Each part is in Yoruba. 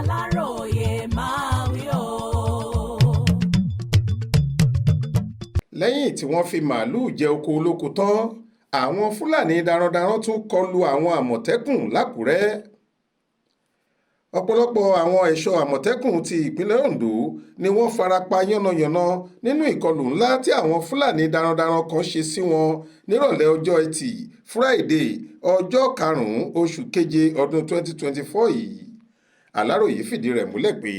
Aláròyé máa wí o. lẹ́yìn tí wọ́n fi màálùú jẹ oko olóko tán àwọn fúlàní darandaran tún kọlu àwọn àmọ̀tẹ́kùn lákùrẹ́. ọ̀pọ̀lọpọ̀ àwọn ẹ̀ṣọ́ àmọ̀tẹ́kùn ti ìpínlẹ̀ Ondo ni wọ́n farapa yánnayànna nínú ìkọlù ńlá tí àwọn fúlàní darandaran kan ṣe sí wọn nírọ̀lẹ́ ọjọ́ ẹtì Friday ọjọ́ 5 oṣù keje ọdún 2024 yìí. Aláròyé fìdí rẹ̀ múlẹ̀ pé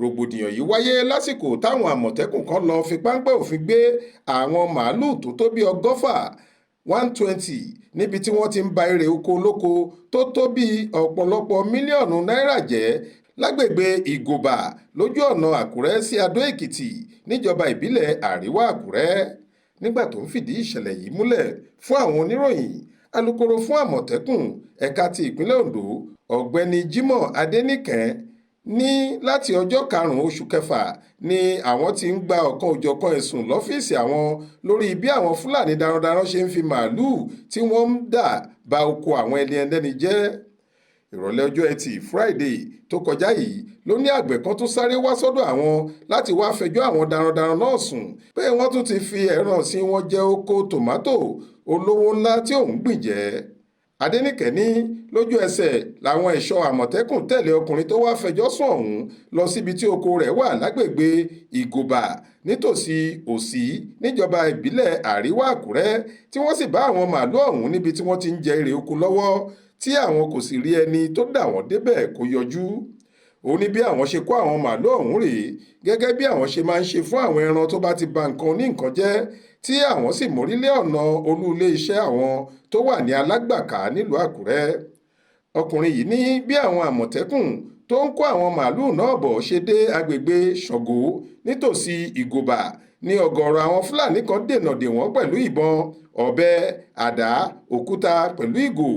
rògbòdìyàn yìí wáyé lásìkò táwọn àmọ̀tẹ́kùn kan lọ fi páńpẹ́ òfin gbé àwọn màálùú tó tó bí 120 níbi tí wọ́n ti ń ba èrè oko olóko tó tó bí ọ̀pọ̀lọpọ̀ mílíọ̀nù náírà jẹ́ lágbègbè Ìgòbà lójú ọ̀nà Àkúrẹ́ sí Adó-Èkìtì níjọba ìbílẹ̀ Àríwá Àkúrẹ́. Nígbà tó ń fìdí ìṣẹ̀lẹ̀ yìí múlẹ̀ fún àwọn oníròyìn, alukoro fún àmọ̀tẹ́kùn ẹ̀ka ti ìpínlẹ̀ Ondo ọ̀gbẹ́ni Jimoh Adéníkẹ́ ní láti ọjọ́ 5 oṣù kẹfà ni àwọn ti ń gba ọ̀kan òjọ̀kan ẹ̀sùn lọ́fíìsì àwọn lórí bí àwọn Fúlàní darandaran ṣe ń fi màálùú tí wọ́n ń dà ba oko àwọn ẹni ẹlẹ́ni jẹ́. Ìrọ̀lẹ́ ọjọ́ ẹtì Friday tó kọjá yìí ló ní àgbẹ̀ kan tún sáré wá sọ́dọ̀ àwọn láti wá fẹjọ́ àwọn darandaran náà sùn pé wọ́n tún ti fi ẹran sí wọn jẹ oko tòmátò olówó ńlá tí òun gbìn jẹ́. Adéníkẹ́ ní lójú ẹsẹ̀ làwọn ẹ̀ṣọ́ àmọ̀tẹ́kùn tẹ̀lé ọkùnrin tó wá fẹjọ́ sùn ọ̀hún lọ síbi tí oko rẹ̀ wà lágbègbè Ìgòbà nítòsí Òsì níjọba ìbílẹ̀ Àríwá Àkúrẹ́ tí wọ́n sì bá àwọn màálù ọ̀hún níbi tí wọ́n ti ń jẹ èrè oko lọ́wọ́ tí àwọn kò sì rí ẹni tó dà wọ́n débẹ̀ kó yọjú. Ó ní bí àwọn ṣe kó àwọn màálù ọ̀hún rèé gẹ́gẹ́ bí àwọn ṣe máa ń ṣe fún àwọn ẹran tó bá ti ba nǹkan ní nǹkan jẹ́ tí àwọn sì mórílé ọ̀nà olú ilé iṣẹ́ àwọn tó wà ní Alágbàká nílùú Àkúrẹ́. Ọkùnrin yìí ní bí àwọn àmọ̀tẹ́kùn tó ń kó àwọn màálù náà bọ̀ ṣe dé agbègbè Ṣàngó nítòsí Ìgòbà ní ọ̀gọ̀ọ̀rọ̀ àwọn Fúlàní kan dènà dè wọ́n pẹ̀lú ìbọn, ọ̀bẹ, àdá, òkúta pẹ̀lú ìgò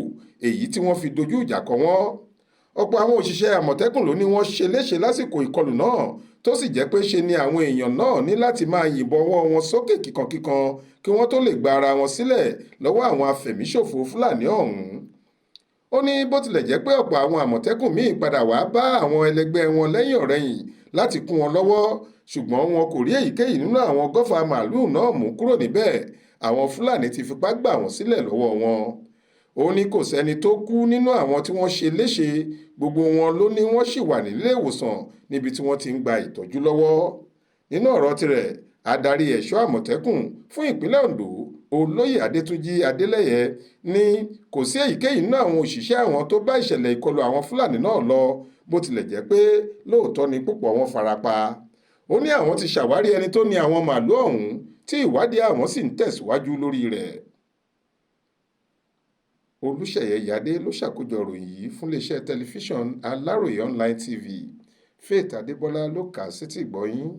èyí tí wọ́n fi dojú ìjà kọ wọ́n. Ọ̀pọ̀ àwọn òṣìṣẹ́ àmọ̀tẹ́kùn ló ní wọ́n ṣe léṣe lásìkò ìkọlù náà tó sì jẹ́ pé ṣe ni àwọn èèyàn náà ní láti máa yìnbọn ọwọ́ wọn sókè kíkankíkan kí wọ́n tó lè gba ara wọn sílẹ̀ lọ́wọ́ àwọn afẹ̀míṣòfò Fúlàní ọ̀hún. Ó ní bó tilẹ̀ jẹ́ pé ọ̀pọ̀ àwọn àmọ̀tẹ́kùn míì padà wá bá àwọn ẹlẹgbẹ́ wọn lẹ́yìn ọ̀rẹyìn láti kún wọn lọ́wọ́ ṣùgbọ́n wọn kò rí èyíkéyìí nínú àwọn gọ́fà màálùú náà mú kúrò níbẹ̀. Àwọn Fúlàní ti fipá gbà wọ́n sílẹ̀ lọ́wọ́ wọn. Ó ní kò sẹ́ni tó kú nínú àwọn tí wọ́n ṣe léṣe, gbogbo wọn ló ní wọ́n ṣì wà nílé ìwòsàn níbi tí wọ́n ti ń gba ìtọ́jú lọ́wọ́. Nínú ọ̀rọ̀ tirẹ̀, adarí ẹ̀ṣọ́ àmọ̀tẹ́kùn fún ìpínlẹ̀ Ondo Olóyè Adétúnjì Adélẹ́yẹ ní kò sí èyíkéyìí nínú àwọn òṣìṣẹ́ àwọn tó bá ìṣẹ̀lẹ̀ ìkọlù àwọn Fúlàní náà lọ bó tilẹ̀ jẹ́ pé lóòótọ́ ni púpọ̀ wọn farapa. Ó ní àwọn ti ṣàwárí ẹni tó ní àwọn màálù ọ̀hún tí ìwádìí àwọn sì ń tẹ̀síwájú lórí rẹ̀. Olúṣèyẹ Ìyádé ló ṣàkójọ ìròyìn yìí fún iléeṣẹ́ tẹlifíṣàn Aláròyé online TV. Faith Adébọ́lá ló kà á sétí ìgbọ́ yín.